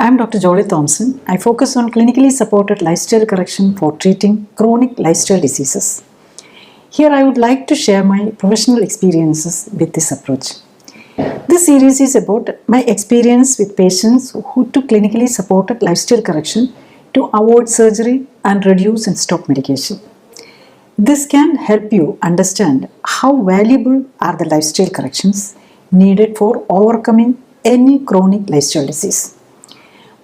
I'm Dr. Jolly Thomson. I focus on clinically supported lifestyle correction for treating chronic lifestyle diseases. Here I would like to share my professional experiences with this approach. This series is about my experience with patients who took clinically supported lifestyle correction to avoid surgery and reduce and stop medication. This can help you understand how valuable are the lifestyle corrections needed for overcoming any chronic lifestyle disease.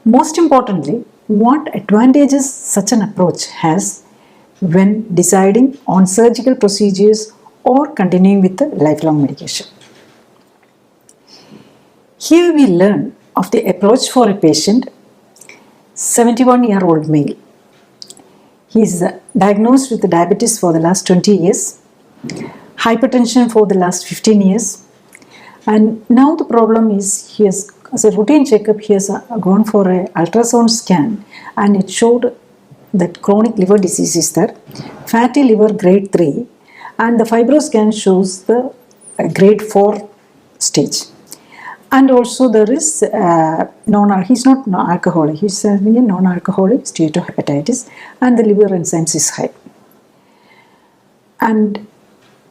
Most importantly, what advantages such an approach has when deciding on surgical procedures or continuing with the lifelong medication. Here we learn of the approach for a patient, 71-year-old male. He is diagnosed with diabetes for the last 20 years, hypertension for the last 15 years, and now the problem is he has, as a routine checkup, he has gone for an ultrasound scan and it showed that chronic liver disease is there, fatty liver grade 3, and the fibro scan shows the grade 4 stage. And also there is he's not alcoholic, he's having a non-alcoholic steatohepatitis and the liver enzymes is high. And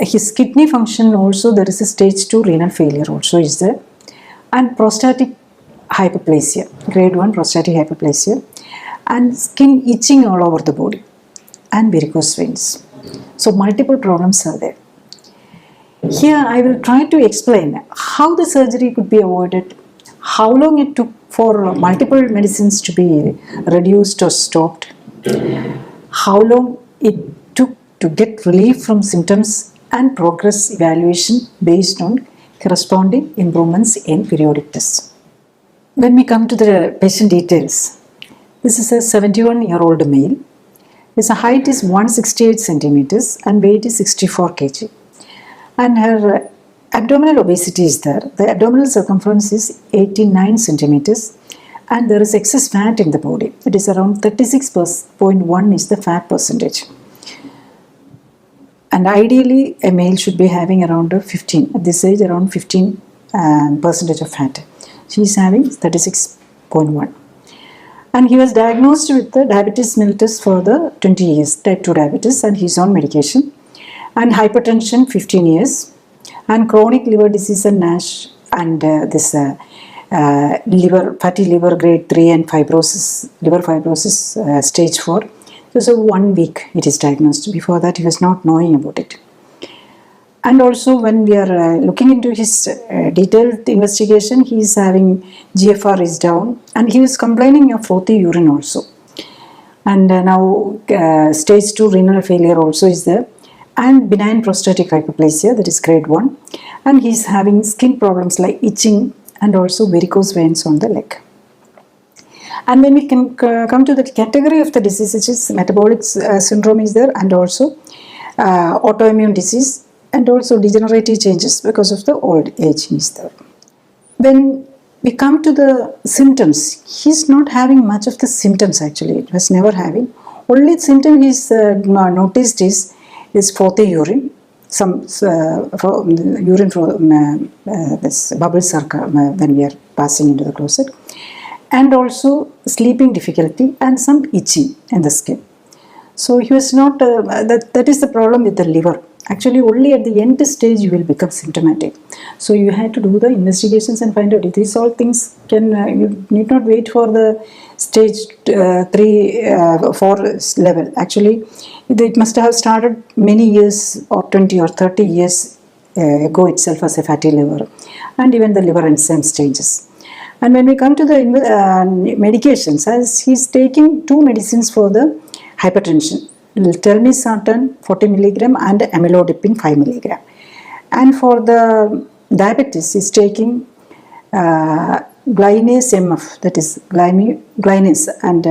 his kidney function also, there is a stage 2 renal failure also is there. And prostatic hyperplasia, grade 1 prostatic hyperplasia, and skin itching all over the body and varicose veins. So multiple problems are there. Here I will try to explain how the surgery could be avoided, how long it took for multiple medicines to be reduced or stopped, how long it took to get relief from symptoms, and progress evaluation based on corresponding improvements in periodic tests. When we come to the patient details, this is a 71-year-old male. His height is 168 centimeters and weight is 64 kg. And her abdominal obesity is there. The abdominal circumference is 89 centimeters and there is excess fat in the body. It is around 36.1 is the fat percentage. And ideally, a male should be having around 15, at this age around 15 percentage of fat. She is having 36.1. And he was diagnosed with the diabetes mellitus for the 20 years, type 2 diabetes, and he is on medication. And hypertension 15 years. And chronic liver disease and NASH and fatty liver grade 3 and fibrosis, liver fibrosis stage 4. So 1 week it is diagnosed. Before that he was not knowing about it. And also when we are looking into his detailed investigation, he is having GFR is down and he is complaining of frothy urine also. And now stage 2 renal failure also is there. And benign prostatic hyperplasia, that is grade 1. And he is having skin problems like itching and also varicose veins on the leg. And when we can come to the category of the disease, which is metabolic syndrome is there, and also autoimmune disease, and also degenerative changes because of the old age is there. When we come to the symptoms, he is not having much of the symptoms actually. It was never having. Only symptom he is noticed is frothy urine. Some urine from this bubbles are when we are passing into the closet. And also sleeping difficulty and some itching in the skin. So he was not, that is the problem with the liver. Actually only at the end stage you will become symptomatic. So you had to do the investigations and find out if these all things can, you need not wait for the stage 3, 4 level. Actually it must have started many years or 20 or 30 years ago itself as a fatty liver and even the liver enzyme changes. And when we come to the medications, as he is taking 2 medicines for the hypertension, telmisartan 40 mg and amlodipine 5 mg. And for the diabetes, he is taking glycinase MF, that is glycinase and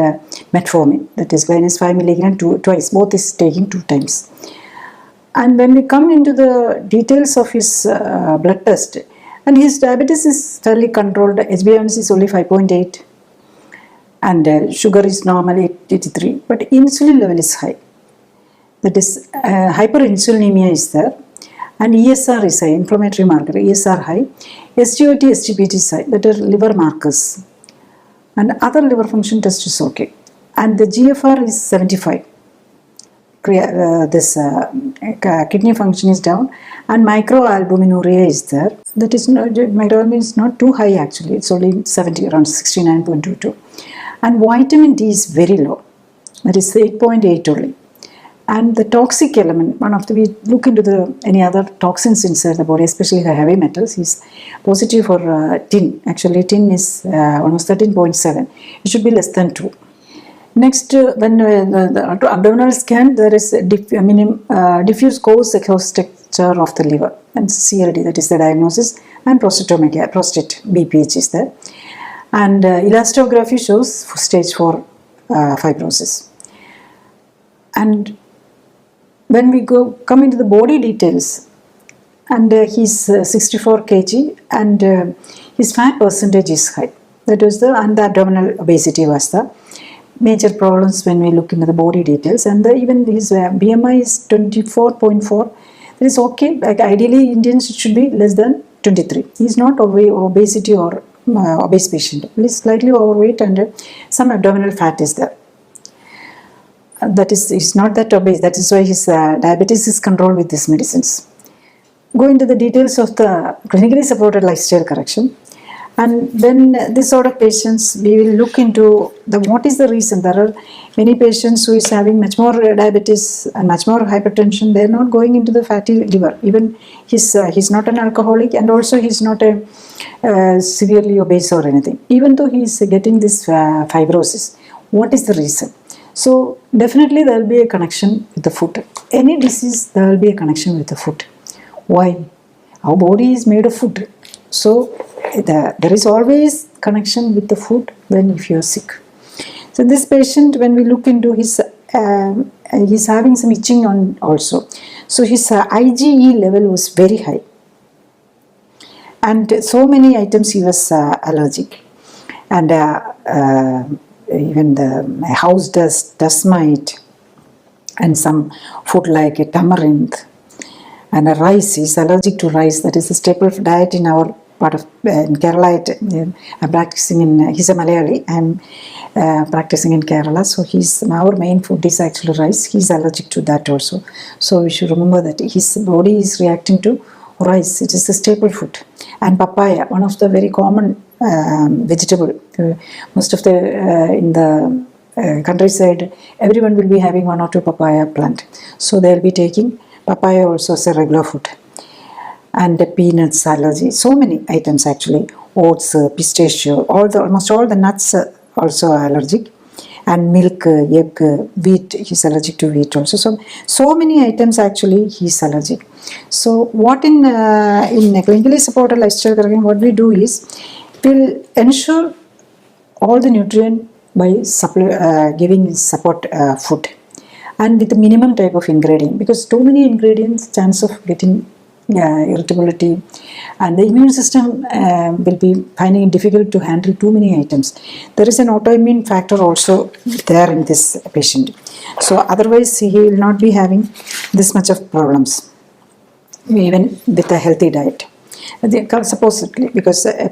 metformin, that is glycinase 5 mg twice, both is taking 2 times. And when we come into the details of his blood test, and his diabetes is fairly controlled, HbA1c is only 5.8 and sugar is normally 83, but insulin level is high. That is hyperinsulinemia is there and ESR is high, inflammatory marker, ESR high, SGOT, SGPT is high, that are liver markers. and other liver function test is okay, and the GFR is 75. This kidney function is down, and microalbuminuria is there. That is not, microalbumin is not too high actually, it's only 70, around 69.22, and vitamin D is very low, that is 8.8 only. And the toxic element, we look into any other toxins inside the body, especially the heavy metals, is positive for tin. Actually, tin is almost 13.7. It should be less than 2. Next, when the abdominal scan, there is diffuse cause structure of the liver, and CLD, that is the diagnosis, and prostatometry, prostate BPH is there. And elastography shows stage 4 fibrosis. And when we come into the body details, and he's 64 kg, and his fat percentage is high. That was and the abdominal obesity was the major problems when we look into the body details. And even his BMI is 24.4. That is okay. Like ideally, Indians should be less than 23. He's not obesity or obese patient. He's slightly overweight, and some abdominal fat is there. That is, he's not that obese. That is why his diabetes is controlled with these medicines. Go into the details of the clinically supported lifestyle correction. And then this sort of patients, we will look into what is the reason. There are many patients who is having much more diabetes and much more hypertension. They are not going into the fatty liver. Even he's not an alcoholic, and also he's not a severely obese or anything. Even though he is getting this fibrosis, what is the reason? So definitely there will be a connection with the food. Any disease, there will be a connection with the food. Why? Our body is made of food. So there is always connection with the food if you are sick. So this patient, when we look into he's having some itching on also. So his IgE level was very high. And so many items he was allergic. And even the house dust mite, and some food like tamarind and rice. He's allergic to rice. That is a staple diet in our part of in Kerala. I'm practicing in, he's a Malayali. I'm practicing in Kerala. So our main food is actually rice. He's allergic to that also. So we should remember that his body is reacting to rice. It is a staple food. And papaya, one of the very common vegetable. Most of in the countryside, everyone will be having 1 or 2 papaya plant. So they will be taking papaya also as a regular food. And the peanuts allergy, so many items actually. Oats, pistachio, almost all the nuts also are allergic. And milk, egg, wheat, he's allergic to wheat also. So many items actually he's allergic. So what in a clinically supported lifestyle correction, what we do is, we'll ensure all the nutrient by giving support food, and with the minimum type of ingredient, because too many ingredients, chance of getting irritability, and the immune system will be finding it difficult to handle too many items. There is an autoimmune factor also there in this patient. So otherwise he will not be having this much of problems, even with a healthy diet. Supposedly, because a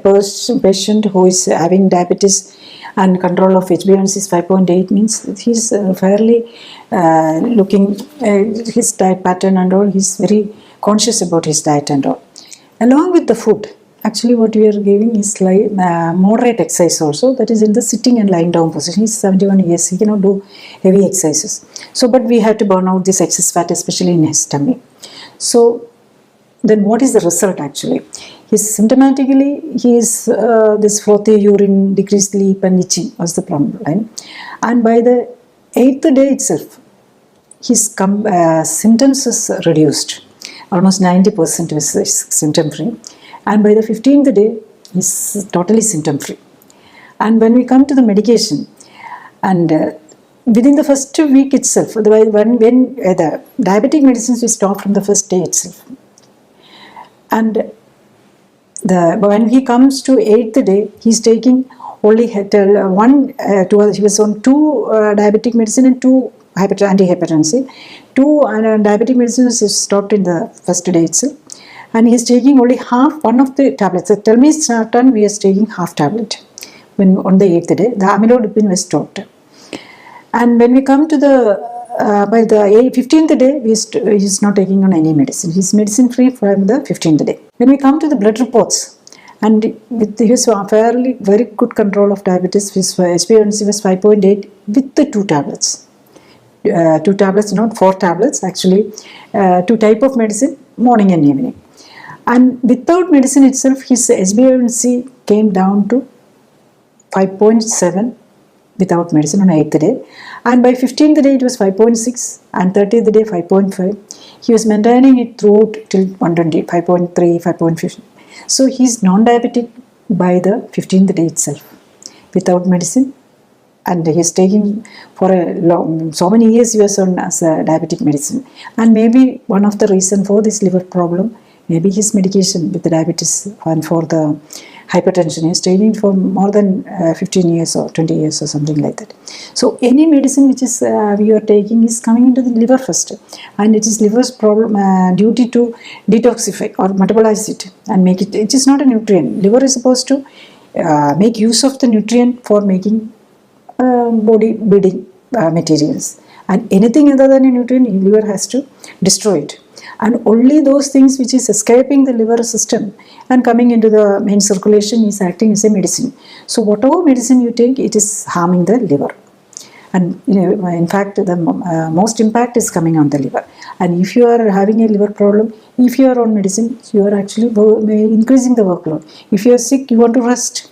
patient who is having diabetes and control of HbA1c is 5.8 means he's fairly looking his diet pattern and all. He's very conscious about his diet and all. Along with the food, actually what we are giving is like moderate exercise also. That is in the sitting and lying down position. He's 71 years. He cannot do heavy exercises. So, but we have to burn out this excess fat, especially in his tummy. So then what is the result actually? Symptomatically, he is this frothy urine, decreased sleep and itching was the problem. And by the 8th day itself, his symptoms is reduced. Almost 90% is symptom free. And by the 15th day, he's totally symptom free. And when we come to the medication, and within the first week itself, when the diabetic medicines we stop from the first day itself. And when he comes to 8th day, he's taking only he was on 2 diabetic medicine and 2 antihypertensive. 2 diabetic medicines is stopped in the first day itself. And he is taking only one of the tablets. So tell me, certain we are taking half tablet. when on the 8th day, the amlodipine was stopped. And when we come to the by the 15th day, he is not taking on any medicine. He is medicine free from the 15th day. When we come to the blood reports, and with his fairly very good control of diabetes, his HbA1c was 5.8 with the 2 tablets. 2 tablets, not 4 tablets, actually 2 type of medicine, morning and evening. And without medicine itself, his HbA1c came down to 5.7 without medicine on 8th day. And by 15th day, it was 5.6, and 30th day, 5.5. He was maintaining it throughout till 120, 5.3, 5.5. So he is non-diabetic by the 15th day itself, without medicine. And he is taking for a long, so many years he was on as a diabetic medicine. And maybe one of the reason for this liver problem, maybe his medication with the diabetes and for the hypertension, he is taking for more than 15 years or 20 years or something like that. So any medicine which is we are taking is coming into the liver first, and it is liver's problem duty to detoxify or metabolize it and make it. It is not a nutrient. Liver is supposed to make use of the nutrient for making body building materials, and anything other than a nutrient, liver has to destroy it. And only those things which is escaping the liver system and coming into the main circulation is acting as a medicine. So whatever medicine you take, it is harming the liver. And in fact, the most impact is coming on the liver. And if you are having a liver problem, if you are on medicine, you are actually increasing the workload. If you are sick, you want to rest.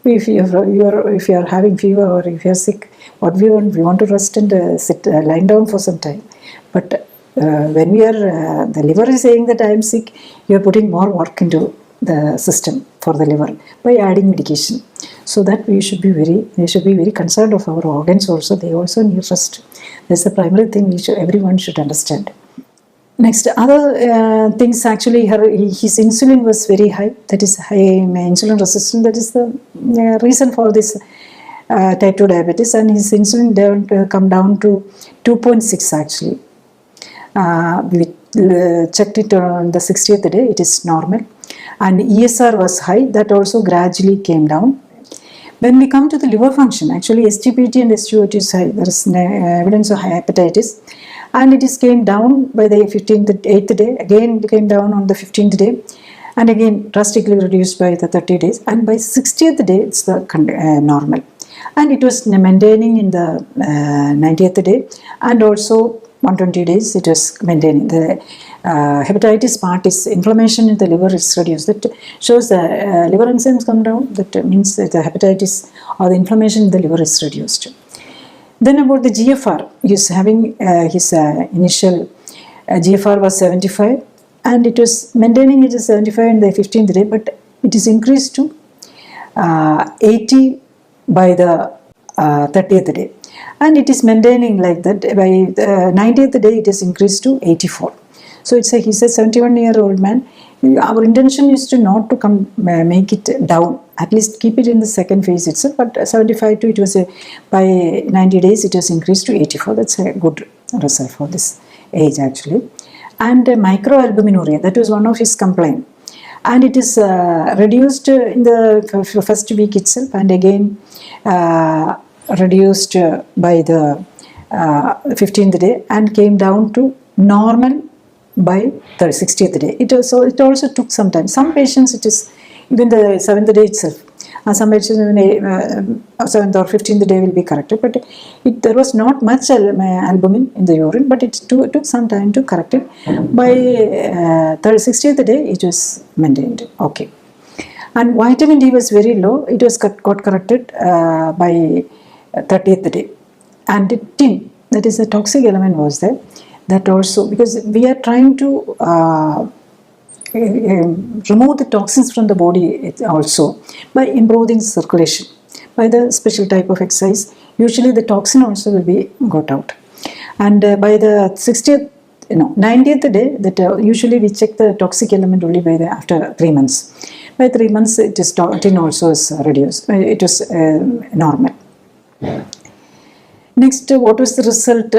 If you are having fever or if you are sick, what we want to rest and sit lying down for some time. But when we are the liver is saying that I am sick, you are putting more work into the system for the liver by adding medication. So that we should be very concerned of our organs also. They also need rest. That's the primary thing everyone should understand. Next, other things, actually his insulin was very high. That is high insulin resistance. That is the reason for this type 2 diabetes. And his insulin come down to 2.6 actually. We checked it on the 60th day, it is normal. And ESR was high, that also gradually came down. When we come to the liver function, actually SGPT and SGOT is high. There is evidence of hepatitis. And it is came down by the 8th day, again it came down on the 15th day, and again drastically reduced by the 30 days. And by 60th day, it's the normal. And it was maintaining in the 90th day, and also 120 days it was maintaining. The hepatitis part is inflammation in the liver is reduced. That shows the liver enzymes come down. That means that the hepatitis or the inflammation in the liver is reduced. Then about the GFR, he is having his initial GFR was 75, and it was maintaining it is 75 in the 15th day, but it is increased to 80 by the 30th day. And it is maintaining like that. By the 90th day, it is increased to 84. So he's a 71-year-old man. Our intention is to not to make it down, at least keep it in the second phase itself. But 75 to it was by 90 days it was increased to 84. That's a good result for this age actually. And microalbuminuria, that was one of his complaints. And it is reduced in the first week itself, and again reduced by the 15th day, and came down to normal by the 60th day. It also took some time. Some patients it is even the 7th day itself. Some patients even 7th or 15th day will be corrected, but there was not much albumin in the urine, but it took some time to correct it. By 60th day it was maintained. Okay. And vitamin D was very low. It was got corrected by 30th day. And tin, that is a toxic element, was there. That also, because we are trying to remove the toxins from the body also by improving circulation. By the special type of exercise, usually the toxin also will be got out. And by the 90th day, that usually we check the toxic element only after 3 months. By 3 months, it is tin also is reduced. It was normal. Next, what was the result?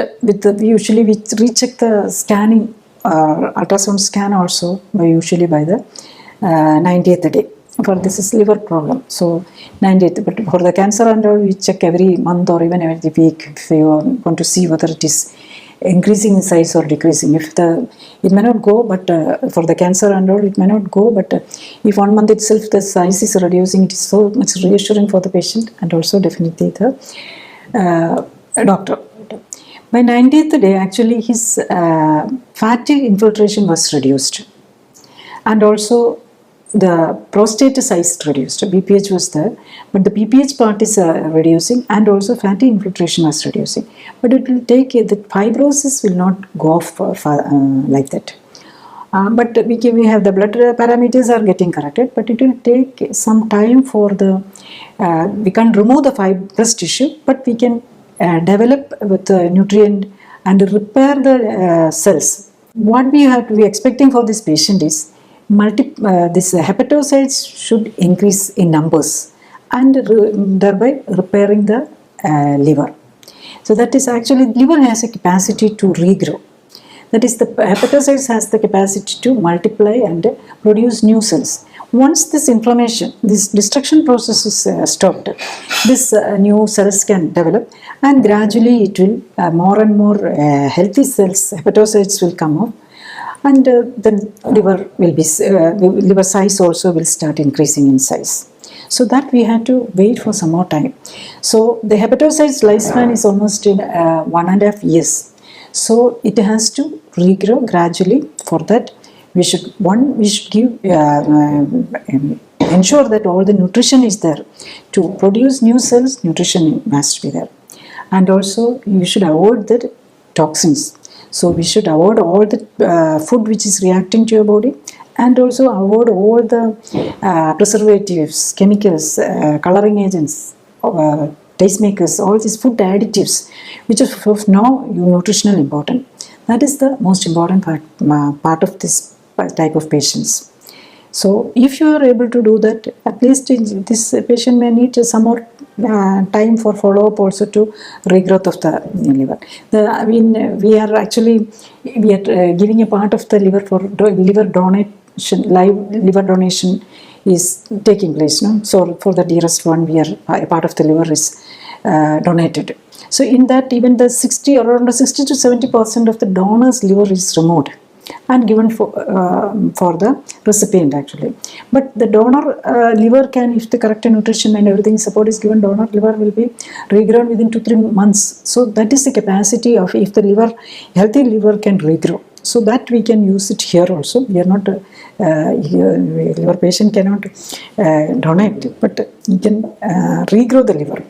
Usually we recheck the scanning ultrasound scan also usually by the 90th day. for this is liver problem. So 98th, but for the cancer and all, we check every month or even every week if you want to see whether it is increasing in size or decreasing. If it may not go, but for the cancer and all, it may not go, but if 1 month itself the size is reducing, it is so much reassuring for the patient and also definitely the doctor. By 90th day, actually his fatty infiltration was reduced, and also the prostate size reduced. BPH was there, but the PPH part is reducing, and also fatty infiltration was reducing. But it will take, the fibrosis will not go off like that. But we have the blood parameters are getting corrected, but it will take some time for the, we can't remove the fibrous tissue, but we can develop with the nutrient and repair the cells. What we have to be expecting for this patient is this hepatocytes should increase in numbers and thereby repairing the liver. So that is actually, liver has a capacity to regrow. That is, the hepatocytes has the capacity to multiply and produce new cells. Once this inflammation, this destruction process is stopped, this new cells can develop, and gradually it will more and more healthy cells, hepatocytes will come up, and then liver will be liver size also will start increasing in size. So that we had to wait for some more time. So the hepatocytes lifespan is almost in 1.5 years. So it has to regrow gradually. For that, we should give ensure that all the nutrition is there. To produce new cells, nutrition must be there, and also you should avoid the toxins. So we should avoid all the food which is reacting to your body, and also avoid all the preservatives, chemicals, coloring agents, tastemakers, all these food additives, which is of now nutritional important. That is the most important part of this type of patients. So if you are able to do that, at least this patient may need some more time for follow-up also to regrowth of the liver. We are giving a part of the liver for liver donation, live liver donation is taking place. No? So for the dearest one, a part of the liver is donated. So in that, even the around 60 to 70% of the donor's liver is removed and given for the recipient actually. But the donor liver can, if the correct nutrition and everything support is given, donor liver will be regrown within 2-3 months. So that is the capacity of, if the healthy liver can regrow. So that we can use it here also. We are not, liver patient cannot donate, but you can regrow the liver.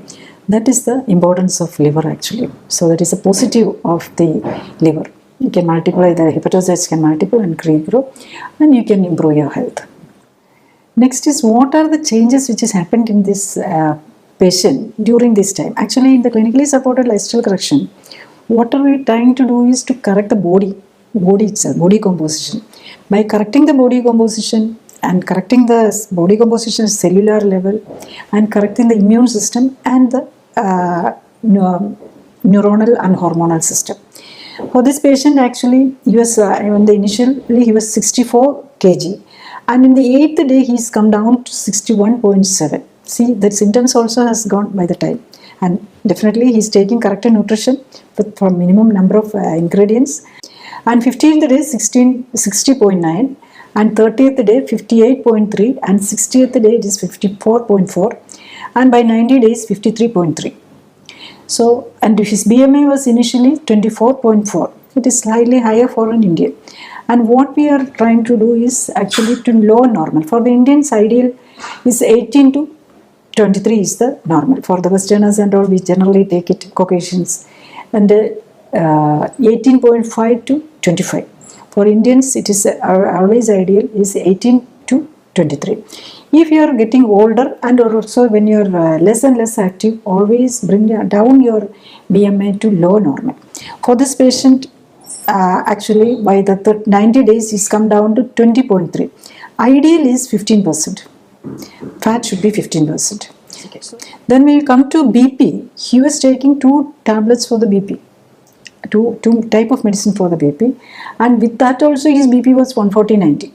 That is the importance of liver actually. So that is a positive of the liver. You can multiply, the hepatocytes can multiply and regrow, and you can improve your health. Next is, what are the changes which has happened in this patient during this time? Actually, in the clinically supported lifestyle correction, what are we trying to do is to correct the body itself, body composition. By correcting the body composition and correcting the body composition at cellular level, and correcting the immune system and the neuronal and hormonal system. For this patient, actually, he was initially he was 64 kg, and in the 8th day he's come down to 61.7. See, the symptoms also has gone by the time, and definitely he's taking corrected nutrition for minimum number of ingredients. And 15th day 60.9, and 30th day 58.3, and 60th day it is 54.4, and by 90 days 53.3. So, and his BMI was initially 24.4. It is slightly higher for an Indian. And what we are trying to do is actually to lower normal. For the Indians, ideal is 18 to 23 is the normal. For the Westerners and all, we generally take it Caucasians, and 18.5 to 25. For Indians, it is always ideal is 18 to 23. If you are getting older, and also when you are less and less active, always bring down your BMI to low normal. For this patient, actually by the 90 days, he's come down to 20.3. Ideal is 15%. Fat should be 15%. Okay. Then we come to BP. He was taking 2 tablets for the BP. Two type of medicine for the BP, and with that also his BP was 140/90.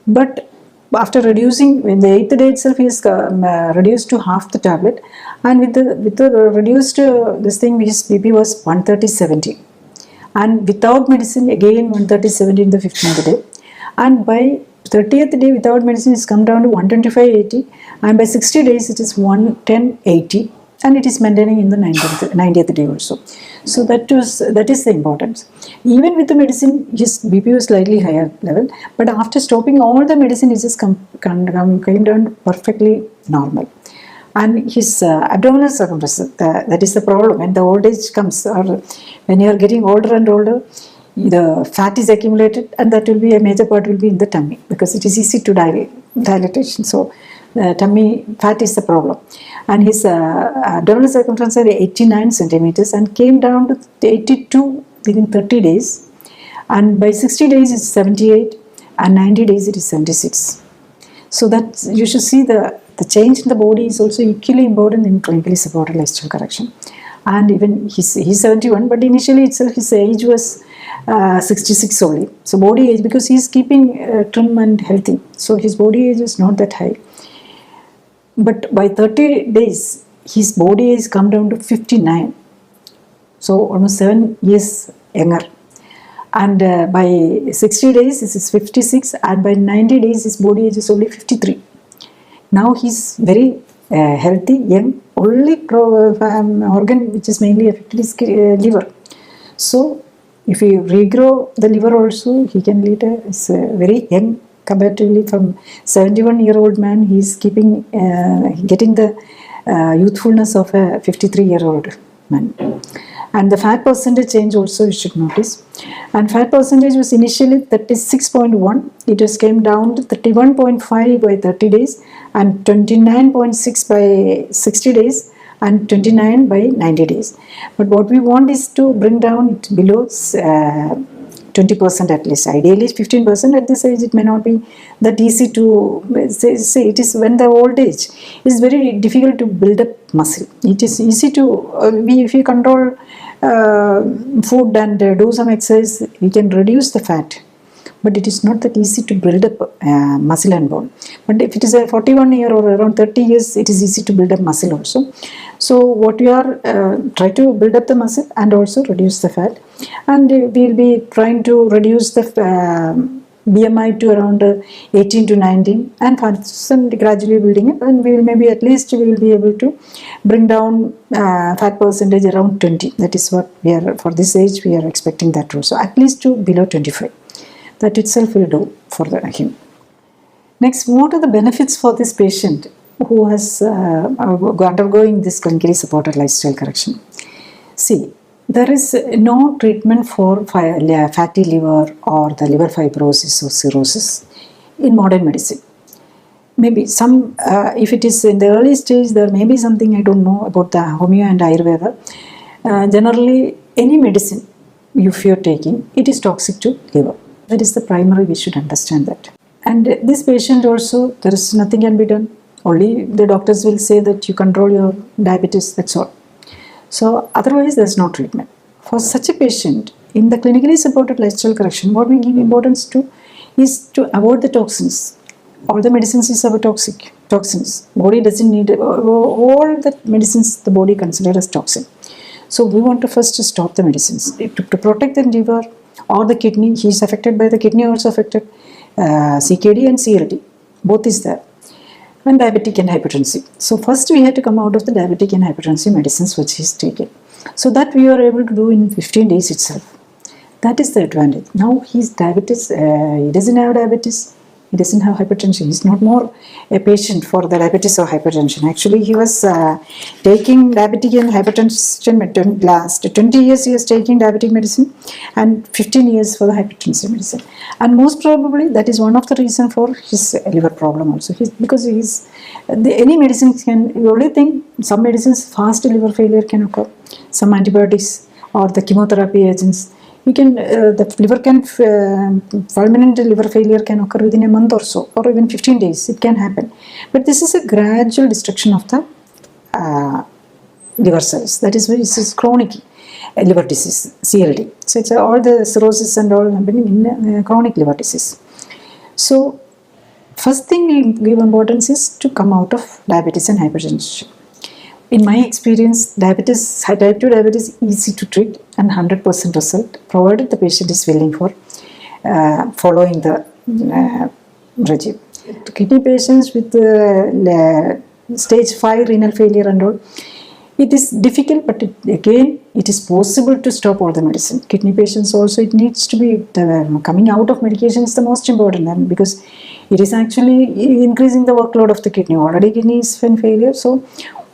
But after reducing, in the 8th day itself, he is reduced to half the tablet, and with the reduced this thing, his BP was 130/70, and without medicine again 130/70 in the 15th day, and by 30th day without medicine it's come down to 125/80, and by 60 days it is 110/80, and it is maintaining in the 90th day also. So that is the importance. Even with the medicine, his BP was slightly higher level, but after stopping all the medicine, it just came down perfectly normal. And his abdominal circumference, that is the problem. When the old age comes, or when you are getting older and older, the fat is accumulated, and that will be a major part will be in the tummy, because it is easy to dilatation. So the tummy fat is the problem. And his abdominal circumference is 89 centimeters and came down to 82 within 30 days. And by 60 days it's 78, and 90 days it is 76. So that you should see the change in the body is also equally important in clinically supported lifestyle correction. And even he's 71, but initially itself his age was 66 only. So body age, because he's keeping trim and healthy, so his body age is not that high. But by 30 days, his body age come down to 59. So almost 7 years younger. And by 60 days, this is 56, and by 90 days, his body age is only 53. Now he's very healthy, young. Only organ which is mainly affected is liver. So if you regrow the liver also, he can lead a very young, comparatively from 71-year-old man, he is getting the youthfulness of a 53-year-old man. And the fat percentage change also you should notice. And fat percentage was initially 36.1. It just came down to 31.5 by 30 days, and 29.6 by 60 days, and 29 by 90 days. But what we want is to bring down it below 20% at least. Ideally 15%. At this age it may not be that easy to say. It is when the old age is very difficult to build up muscle. It is easy to if you control food and do some exercise, we can reduce the fat, but it is not that easy to build up muscle and bone. But if it is a 41-year or around 30 years, it is easy to build up muscle also. So what we are try to build up the muscle and also reduce the fat, and we will be trying to reduce the BMI to around 18 to 19, and gradually building it, and we will maybe at least we will be able to bring down fat percentage around 20. That is what we are, for this age we are expecting that also, at least to below 25. That itself will do for him. Next, what are the benefits for this patient who has undergoing this clinically supported lifestyle correction? See, there is no treatment for fatty liver or the liver fibrosis or cirrhosis in modern medicine. Maybe some, if it is in the early stage, there may be something I don't know about the homeo and Ayurveda. Generally, any medicine if you are taking, it is toxic to liver. That is the primary, we should understand that. And this patient also, there is nothing can be done. Only the doctors will say that you control your diabetes, that's all. So otherwise there is no treatment. For such a patient, in the clinically supported lifestyle correction, what we give importance to is to avoid the toxins. All the medicines is our toxins. Body doesn't need all the medicines, the body considered as toxin. So we want to first stop the medicines to protect the liver or the kidney. He is affected by the kidney, also affected CKD and CLD, both is there, and diabetic and hypertensive. So first we had to come out of the diabetic and hypertensive medicines which he is taking. So that we are able to do in 15 days itself. That is the advantage. Now he is diabetes, he doesn't have diabetes, he doesn't have hypertension. He is not more a patient for the diabetes or hypertension. Actually, he was taking diabetic and hypertension last 20 years he was taking diabetic medicine and 15 years for the hypertensive medicine. And most probably that is one of the reasons for his liver problem also. Because any medicine can, you only think some medicines fast liver failure can occur, some antibiotics or the chemotherapy agents. We can, the liver can, permanent liver failure can occur within a month or so, or even 15 days, it can happen. But this is a gradual destruction of the liver cells. That is why this is chronic liver disease, CLD. So it's all the cirrhosis and all happening in chronic liver disease. So first thing we give importance is to come out of diabetes and hypertension. In my experience, type 2 diabetes is easy to treat and 100% result, provided the patient is willing for following the regime. Kidney patients with stage 5 renal failure and all, it is difficult, but again, it is possible to stop all the medicine. Kidney patients also, it needs to be, coming out of medication is the most important one, because it is actually increasing the workload of the kidney. Already kidney is in failure, so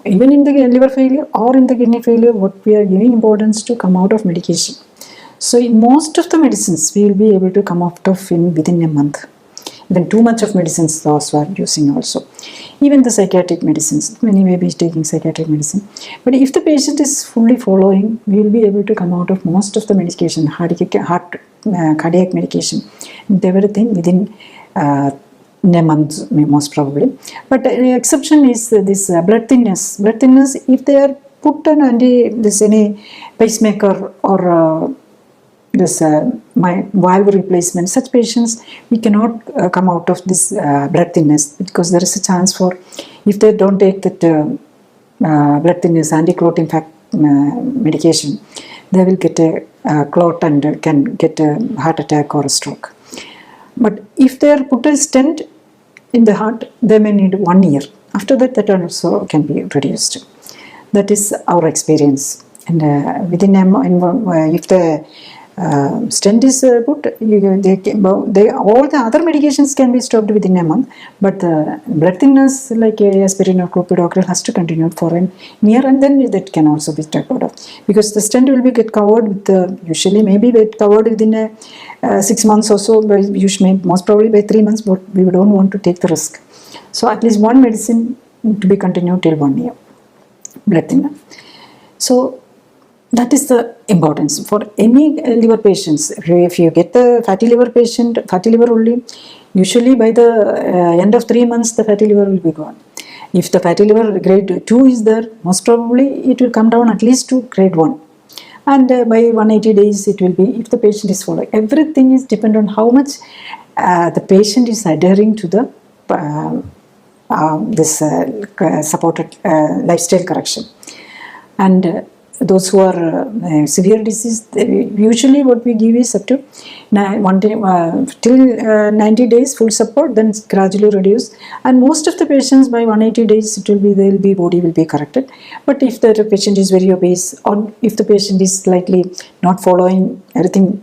even in the liver failure or in the kidney failure, what we are giving importance to come out of medication. So in most of the medicines, we will be able to come out of within a month. Even too much of medicines those who are using also. Even the psychiatric medicines, many may be taking psychiatric medicine. But if the patient is fully following, we will be able to come out of most of the medication, cardiac medication, everything within a month, most probably. But the exception is this blood thinners. Blood thinners, if they are put on any pacemaker or this valve replacement, such patients, we cannot come out of this blood thinners, because there is a chance for, if they don't take that blood thinners, anti-clotting medication, they will get a clot and can get a heart attack or a stroke. But if they are put a stent in the heart, they may need 1 year. After that, that also can be reduced. That is our experience. And within if the stent is put, all the other medications can be stopped within a month, but the blood thinners like aspirin or clopidogrel has to continue for a year, and then that can also be taken off, because the stent will be get covered with usually maybe get covered within a 6 months or so, but usually most probably by 3 months, but we don't want to take the risk. So at least one medicine to be continued till 1 year, blood thinner. So that is the importance for any liver patients. If you get the fatty liver patient, fatty liver only, usually by the end of 3 months, the fatty liver will be gone. If the fatty liver grade 2 is there, most probably it will come down at least to grade 1. And by 180 days, it will be, if the patient is following. Everything is dependent on how much the patient is adhering to the supported lifestyle correction. And those who are severe disease, usually what we give is up to till 90 days full support, then gradually reduce. And most of the patients by 180 days, body will be corrected. But if the patient is very obese, or if the patient is slightly not following everything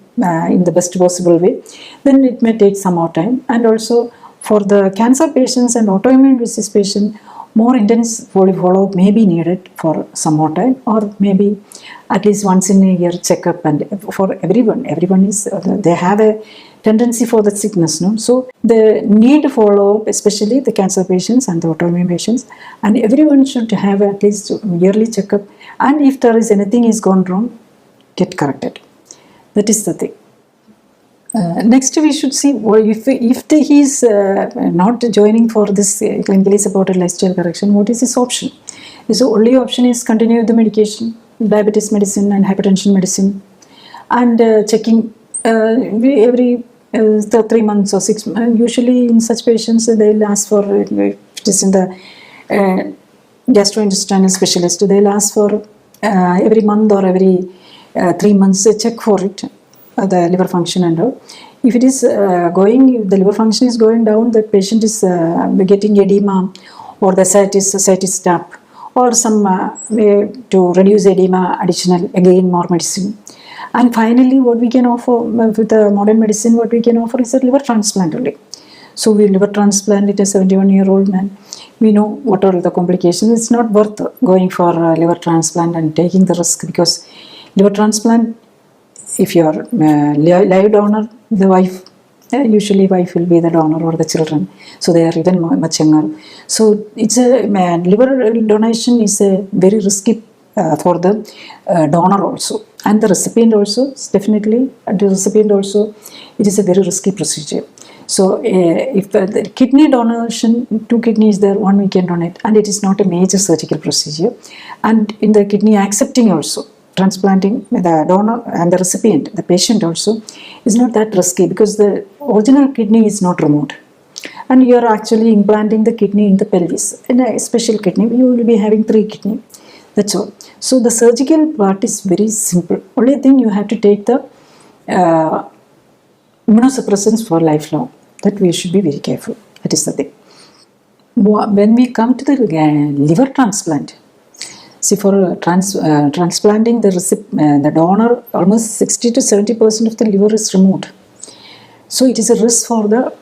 in the best possible way, then it may take some more time. And also for the cancer patients and autoimmune disease patients, more intense follow-up may be needed for some more time, or maybe at least once in a year checkup. And for everyone is they have a tendency for the sickness, no? So the need to follow up, especially the cancer patients and the autoimmune patients, and everyone should have at least yearly checkup. And if there is anything is gone wrong, get corrected. That is the thing. Next, we should see if he is not joining for this clinically supported lifestyle correction, what is his option? His only option is continue the medication, diabetes medicine and hypertension medicine, and checking every 3 months or 6 months. Usually in such patients, they'll ask for, if it is in the gastrointestinal specialist, they'll ask for every month or every 3 months check for it. The liver function and all. If it is the liver function is going down, the patient is getting edema, or the site is tap, or some way to reduce edema, additional again more medicine. And finally, what we can offer with the modern medicine, what we can offer is a liver transplant only. So we liver transplant it a 71-year-old man. We know what are the complications. It's not worth going for liver transplant and taking the risk, because liver transplant, if you are live donor, the wife, usually wife will be the donor or the children, so they are even much younger. So it's liver donation is a very risky for the donor also, and the recipient also. Definitely, the recipient also, it is a very risky procedure. So if the kidney donation, 2 kidneys there, 1 we can donate, and it is not a major surgical procedure. And in the kidney accepting also, transplanting the donor and the recipient, the patient also, is not that risky, because the original kidney is not removed. and you are actually implanting the kidney in the pelvis. In a special kidney, you will be having 3 kidney. That's all. So the surgical part is very simple. Only thing you have to take the immunosuppressants for lifelong. That we should be very careful. That is the thing. When we come to the liver transplant, see, for transplanting the donor, almost 60 to 70% of the liver is removed. So it is a risk for the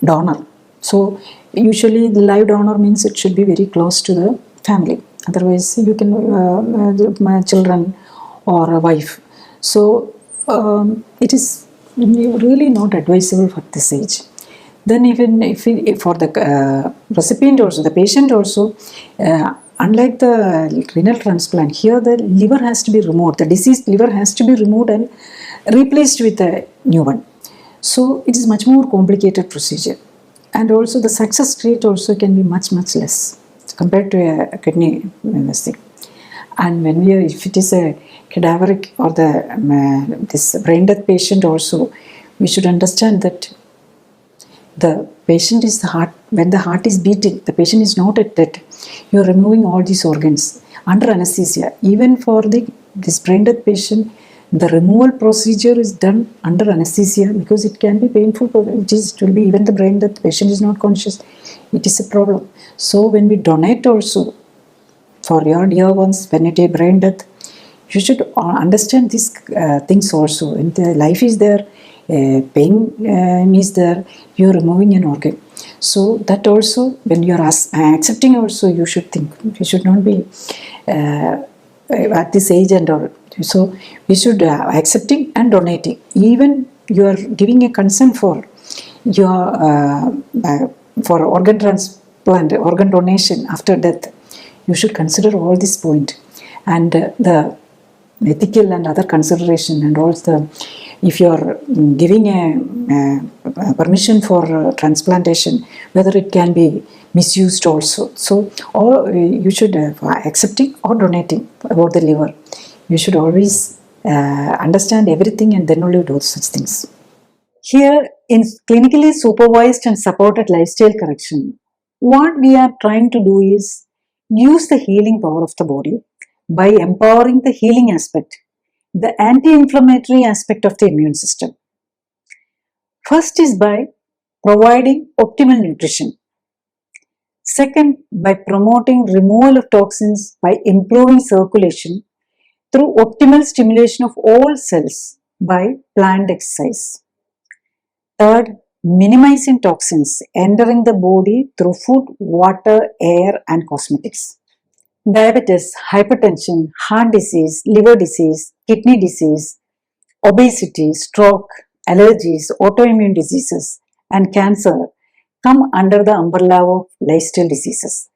donor. So usually the live donor means it should be very close to the family. Otherwise, you can my children or a wife. So it is really not advisable for this age. Then even if for the recipient also, the patient also, unlike the renal transplant, here the liver has to be removed. The diseased liver has to be removed and replaced with a new one. So it is much more complicated procedure, and also the success rate also can be much less compared to a kidney thing. And when if it is a cadaveric or this brain death patient also, we should understand that the patient is the heart. When the heart is beating, the patient is not at death. You are removing all these organs under anesthesia. Even for this brain death patient, the removal procedure is done under anesthesia because it can be painful. It will be even the brain death patient is not conscious. It is a problem. So when we donate also for your dear ones, when it is brain death, you should understand these things also. When the life is there, pain is there, you are removing an organ. So that also, when you are accepting also, you should think. You should not be at this age and all. So we should accepting and donating. Even you are giving a consent for your for organ transplant, organ donation after death. You should consider all this point, and the ethical and other consideration, and also if you are giving a permission for transplantation, whether it can be misused also. So or you should accepting or donating about the liver. You should always understand everything and then only do such things. Here in clinically supervised and supported lifestyle correction, what we are trying to do is use the healing power of the body by empowering the healing aspect, the anti-inflammatory aspect of the immune system. First is by providing optimal nutrition. Second, by promoting removal of toxins by improving circulation through optimal stimulation of all cells by planned exercise. Third, minimizing toxins entering the body through food, water, air, and cosmetics. Diabetes, hypertension, heart disease, liver disease, kidney disease, obesity, stroke, allergies, autoimmune diseases, and cancer come under the umbrella of lifestyle diseases.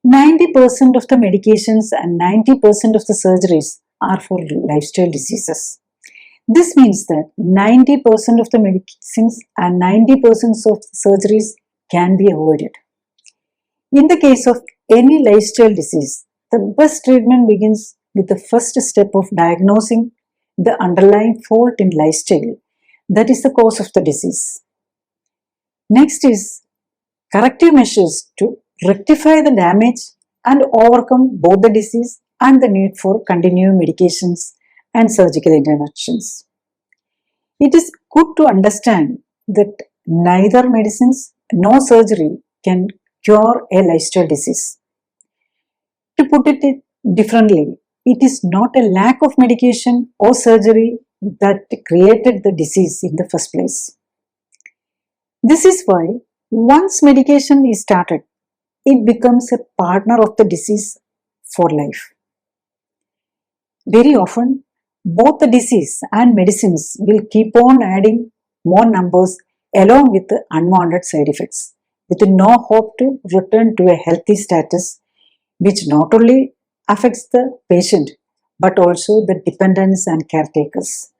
90% of the medications and 90% of the surgeries are for lifestyle diseases. This means that 90% of the medicines and 90% of the surgeries can be avoided. In the case of any lifestyle disease, the best treatment begins with the first step of diagnosing the underlying fault in lifestyle that is the cause of the disease. Next is corrective measures to rectify the damage and overcome both the disease and the need for continuing medications and surgical interventions. It is good to understand that neither medicines nor surgery can cure a lifestyle disease. To put it differently, it is not a lack of medication or surgery that created the disease in the first place. This is why once medication is started, it becomes a partner of the disease for life. Very often, both the disease and medicines will keep on adding more numbers along with the unwanted side effects, with no hope to return to a healthy status, which not only affects the patient but also the dependents and caretakers.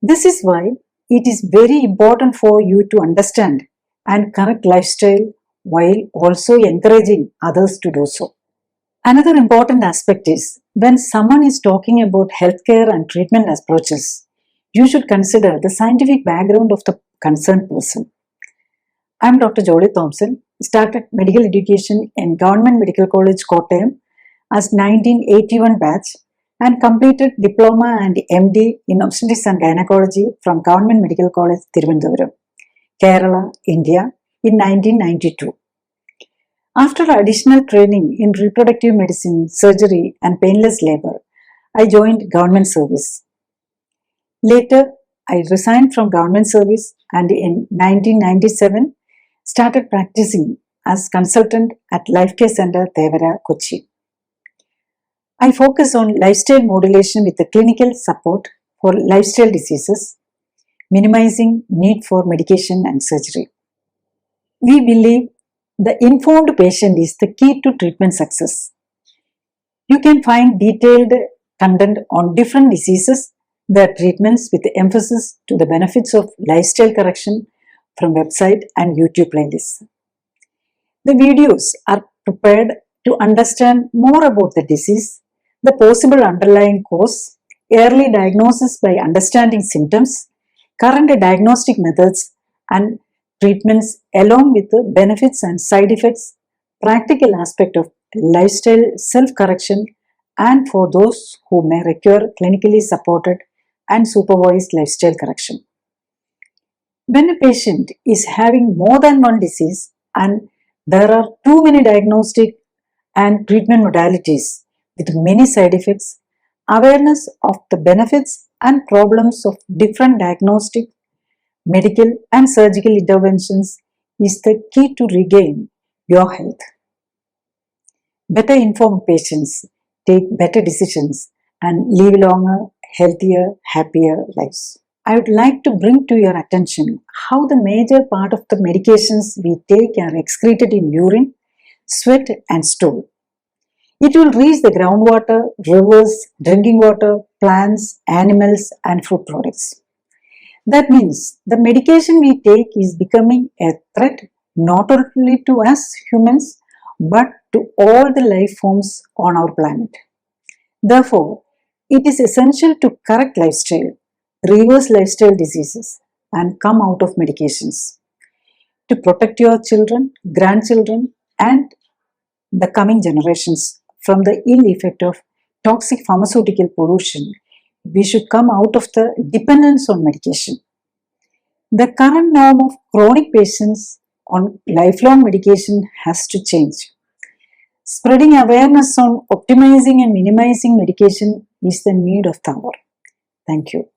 This is why it is very important for you to understand and correct lifestyle while also encouraging others to do so. Another important aspect is when someone is talking about healthcare and treatment approaches, you should consider the scientific background of the concerned person. I am Dr. Jolly Thomson, started medical education in Government Medical College, Kottayam as 1981 batch and completed Diploma and MD in Obstetrics and Gynecology from Government Medical College, Thiruvananthapuram, Kerala, India in 1992. After additional training in reproductive medicine, surgery and painless labor, I joined government service. Later, I resigned from government service and in 1997 started practicing as consultant at Lifecare Center, Devara, Kochi. I focus on lifestyle modulation with the clinical support for lifestyle diseases, minimizing need for medication and surgery. We believe the informed patient is the key to treatment success. You can find detailed content on different diseases, their treatments with emphasis to the benefits of lifestyle correction from website and YouTube playlists. The videos are prepared to understand more about the disease, the possible underlying cause, early diagnosis by understanding symptoms, current diagnostic methods and treatments along with the benefits and side effects, practical aspect of lifestyle self-correction and for those who may require clinically supported and supervised lifestyle correction. When a patient is having more than one disease and there are too many diagnostic and treatment modalities with many side effects, awareness of the benefits and problems of different diagnostic, medical and surgical interventions is the key to regain your health. Better informed patients take better decisions and live longer, healthier, happier lives. I would like to bring to your attention how the major part of the medications we take are excreted in urine, sweat and stool. It will reach the groundwater, rivers, drinking water, plants, animals and food products. That means the medication we take is becoming a threat not only to us humans but to all the life forms on our planet. Therefore, it is essential to correct lifestyle, reverse lifestyle diseases and come out of medications. To protect your children, grandchildren and the coming generations from the ill effect of toxic pharmaceutical pollution, we should come out of the dependence on medication. The current norm of chronic patients on lifelong medication has to change. Spreading awareness on optimizing and minimizing medication is the need of the hour. Thank you.